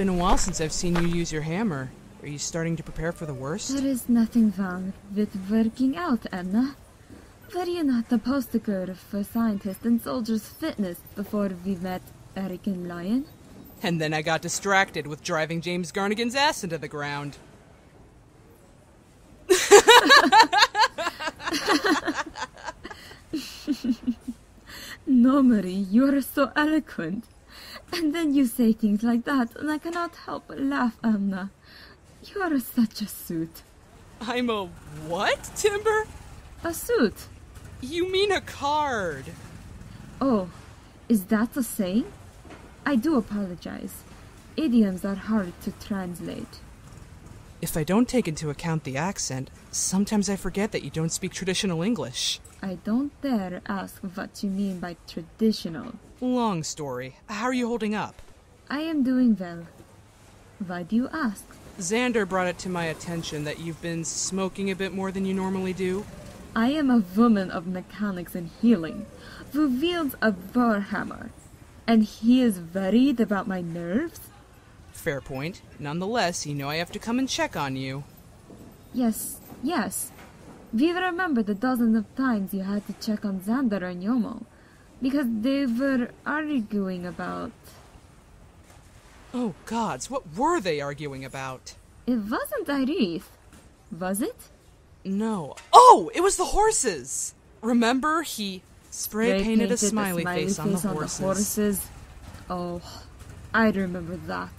been a while since I've seen you use your hammer. Are you starting to prepare for the worst? There is nothing wrong with working out, Emna. Were you not the poster girl for scientists and soldiers' fitness before we met Erik and Lyon? And then I got distracted with driving James Garnigan's ass into the ground. No, Marie, you are so eloquent. And then you say things like that, and I cannot help but laugh, Emna. You are such a suit. I'm a what, Timbre? A suit? You mean a card. Oh, is that a saying? I do apologize. Idioms are hard to translate. If I don't take into account the accent, sometimes I forget that you don't speak traditional English. I don't dare ask what you mean by traditional. Long story. How are you holding up? I am doing well. Why do you ask? Xander brought it to my attention that you've been smoking a bit more than you normally do. I am a woman of mechanics and healing, who wields a warhammer, and he is worried about my nerves? Fair point. Nonetheless, you know I have to come and check on you. Yes. We remember the dozens of times you had to check on Xander and Youmo, because they were arguing about... Oh gods, what were they arguing about? It wasn't Ireth, was it? No. Oh, it was the horses! Remember, he spray-painted a smiley face on the horses. Oh, I remember that.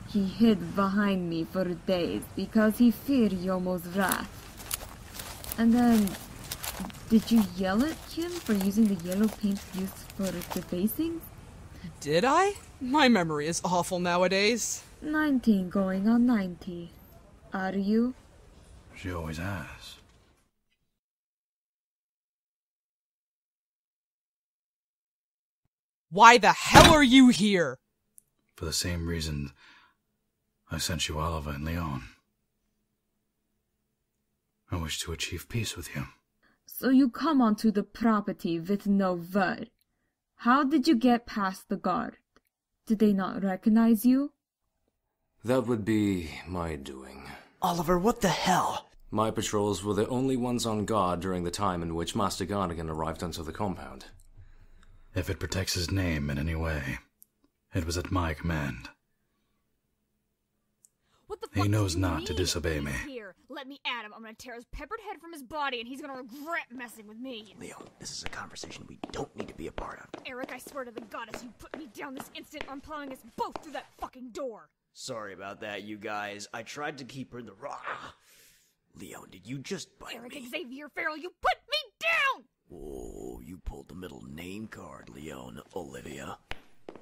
He hid behind me for days because he feared Yomo's wrath. And then, did you yell at him for using the yellow paint used for the facings? Did I? My memory is awful nowadays. 19 going on 90. Are you? She always has. Why the hell are you here? For the same reason I sent you Oliver and Lyon. I wish to achieve peace with you. So you come onto the property with no word. How did you get past the guard? Did they not recognize you? That would be my doing. Oliver, what the hell? My patrols were the only ones on guard during the time in which Master Garnigan arrived onto the compound. If it protects his name in any way, it was at my command. What the fuck He knows do you not mean? to disobey me. Here, let me at him. I'm gonna tear his peppered head from his body, and he's gonna regret messing with me. Leo, this is a conversation we don't need to be a part of. Erik, I swear to the goddess, you put me down this instant. I'm plowing us both through that fucking door. Sorry about that, you guys. I tried to keep her in the raw. Leo, did you just bite Erik, me? Xavier, Farrell, you put me down! Whoa, you pulled the middle name card, Leon, Olivia.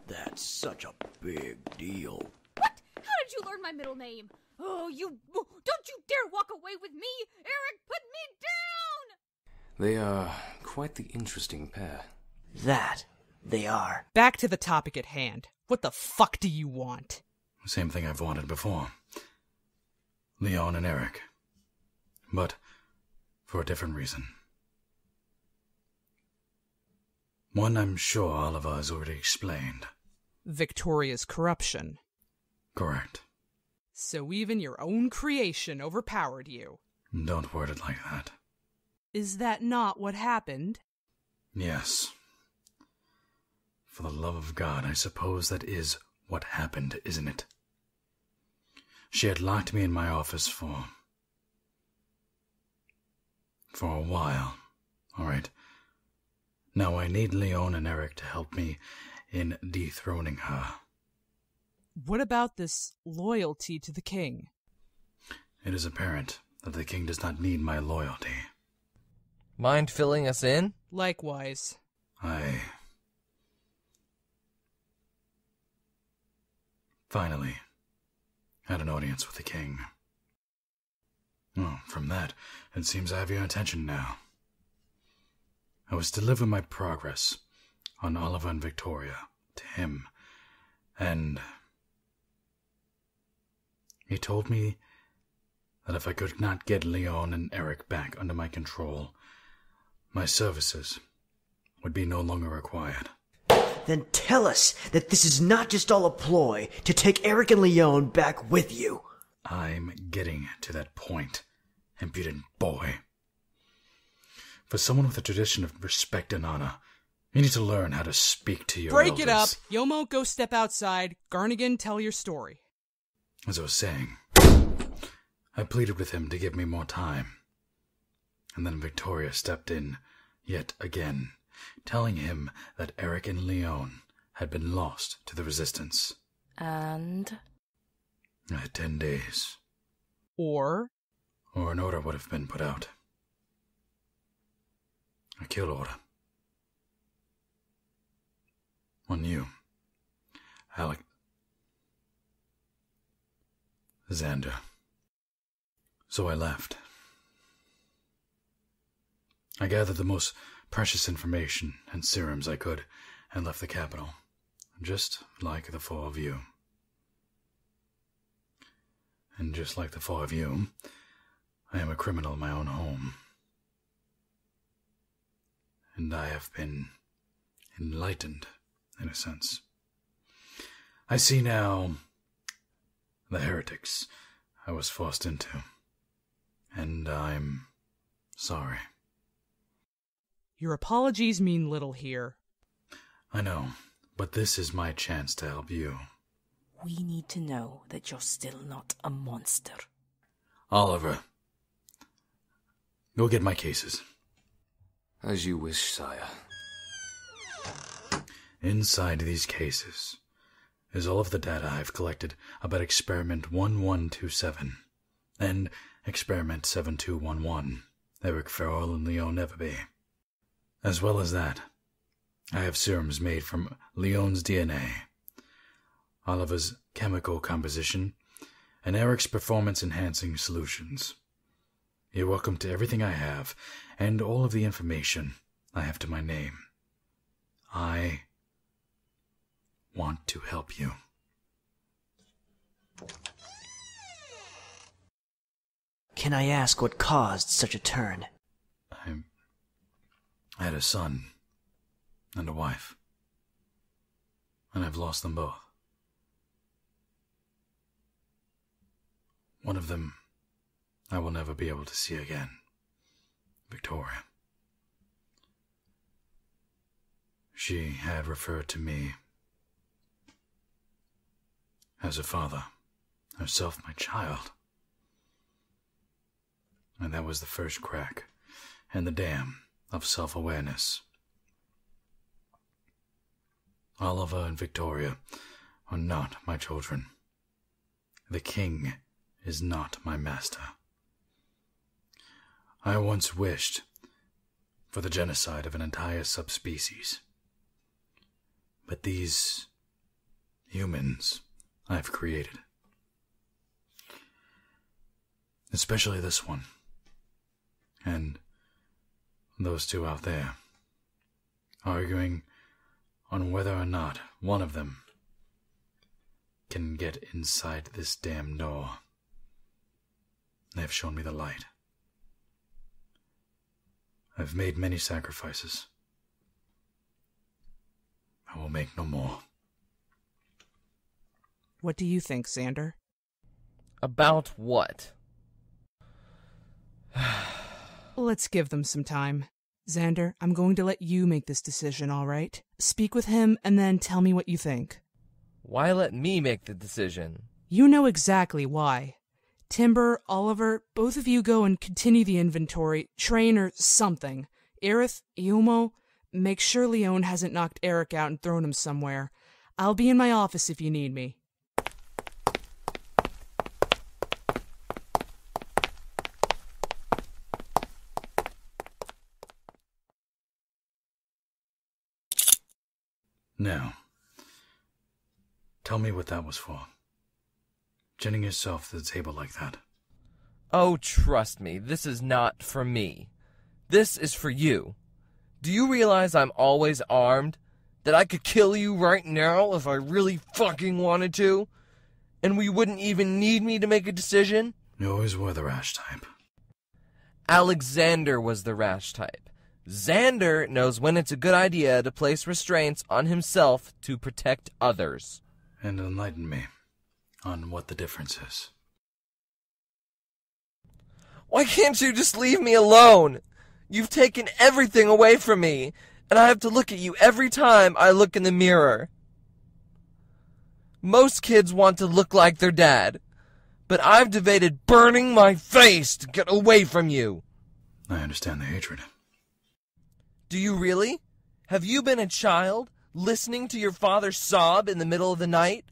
That's such a big deal. What? How did you learn my middle name? Oh, don't you dare walk away with me! Erik, put me down! They are quite the interesting pair. That they are. Back to the topic at hand. What the fuck do you want? Same thing I've wanted before. Lyon and Erik. But for a different reason. One I'm sure Oliver has already explained. Victoria's corruption. Correct. So even your own creation overpowered you. Don't word it like that. Is that not what happened? Yes. For the love of God, I suppose that is what happened, isn't it? She had locked me in my office for a while. All right. Now I need Lyon and Erik to help me in dethroning her. What about this loyalty to the king? It is apparent that the king does not need my loyalty. Mind filling us in? Likewise. I finally had an audience with the king. Oh, from that, it seems I have your attention now. I was to deliver my progress on Oliver and Victoria to him, and he told me that if I could not get Lyon and Erik back under my control, my services would be no longer required. Then tell us that this is not just all a ploy to take Erik and Lyon back with you. I'm getting to that point, impudent boy. For someone with a tradition of respect and honor, you need to learn how to speak to your Break it up! elders. Youmo, go step outside. Garnigan, tell your story. As I was saying, I pleaded with him to give me more time. And then Victoria stepped in, yet again, telling him that Erik and Lyon had been lost to the resistance. And? I had 10 days. Or an order would have been put out. A kill order. On you, Xander. So I left. I gathered the most precious information and serums I could and left the capital, just like the four of you. And just like the four of you, I am a criminal in my own home. And I have been enlightened, in a sense. I see now the heretics I was forced into, and I'm sorry. your apologies mean little here. I know, but this is my chance to help you. We need to know that you're still not a monster. Oliver, go get my cases. As you wish, sire. Inside these cases is all of the data I've collected about Experiment 1127 and Experiment 7211, Erik, Farrell, and Lyon Everbee. As well as that, I have serums made from Lyon's DNA, Oliver's chemical composition, and Erik's performance-enhancing solutions. You're welcome to everything I have, and all of the information I have to my name. I want to help you. Can I ask what caused such a turn? I had a son and a wife, and I've lost them both. One of them I will never be able to see again, Victoria. She had referred to me as a father, herself my child. And that was the first crack in the dam of self-awareness. Oliver and Victoria are not my children. The king is not my master. I once wished for the genocide of an entire subspecies. But these humans I've created, especially this one, and those two out there, arguing on whether or not one of them can get inside this damn door. They've shown me the light. I've made many sacrifices. I will make no more. What do you think, Xander? About what? Let's give them some time. Xander, I'm going to let you make this decision, all right? Speak with him and then tell me what you think. Why let me make the decision? You know exactly why. Timbre, Oliver, both of you go and continue the inventory, train or something. Ireth, Youmo, make sure Lyon hasn't knocked Erik out and thrown him somewhere. I'll be in my office if you need me. Now, tell me what that was for. Ginning yourself to the table like that. Oh, trust me, this is not for me. This is for you. Do you realize I'm always armed? That I could kill you right now if I really fucking wanted to? And we wouldn't even need me to make a decision? You always were the rash type. Alexander was the rash type. Xander knows when it's a good idea to place restraints on himself to protect others. And enlighten me on what the difference is. Why can't you just leave me alone? You've taken everything away from me, and I have to look at you every time I look in the mirror. Most kids want to look like their dad, but I've debated burning my face to get away from you. I understand the hatred. Do you really? Have you been a child, listening to your father sob in the middle of the night?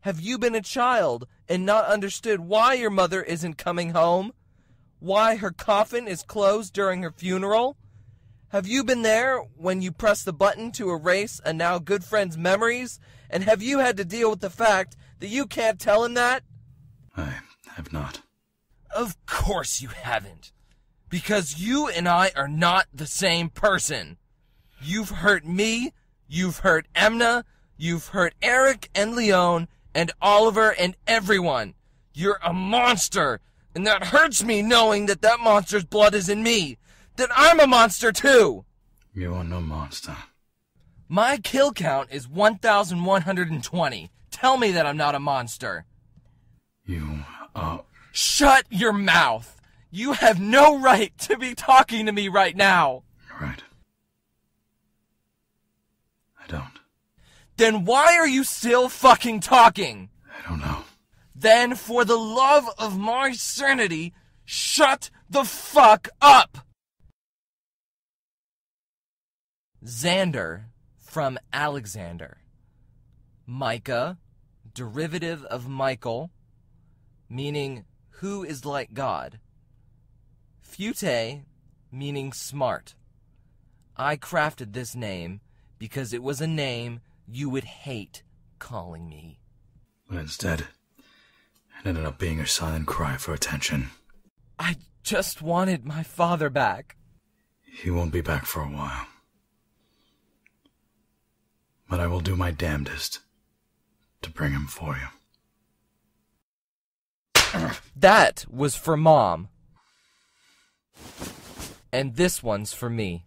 Have you been a child and not understood why your mother isn't coming home? Why her coffin is closed during her funeral? Have you been there when you pressed the button to erase a now good friend's memories? And have you had to deal with the fact that you can't tell him that? I have not. Of course you haven't. Because you and I are not the same person. You've hurt me, you've hurt Emna, you've hurt Erik and Lyon and Oliver and everyone. You're a monster. And that hurts me knowing that that monster's blood is in me. That I'm a monster too. You are no monster. My kill count is 1,120. Tell me that I'm not a monster. You are... Shut your mouth. You have no right to be talking to me right now. You're right. I don't. Then why are you still fucking talking? I don't know. Then, for the love of my sanity, shut the fuck up! Xander from Alexander. Micah, derivative of Michael, meaning who is like God. Fute, meaning smart. I crafted this name because it was a name you would hate calling me. But instead, it ended up being your silent cry for attention. I just wanted my father back. He won't be back for a while. But I will do my damnedest to bring him for you. That was for Mom. And this one's for me.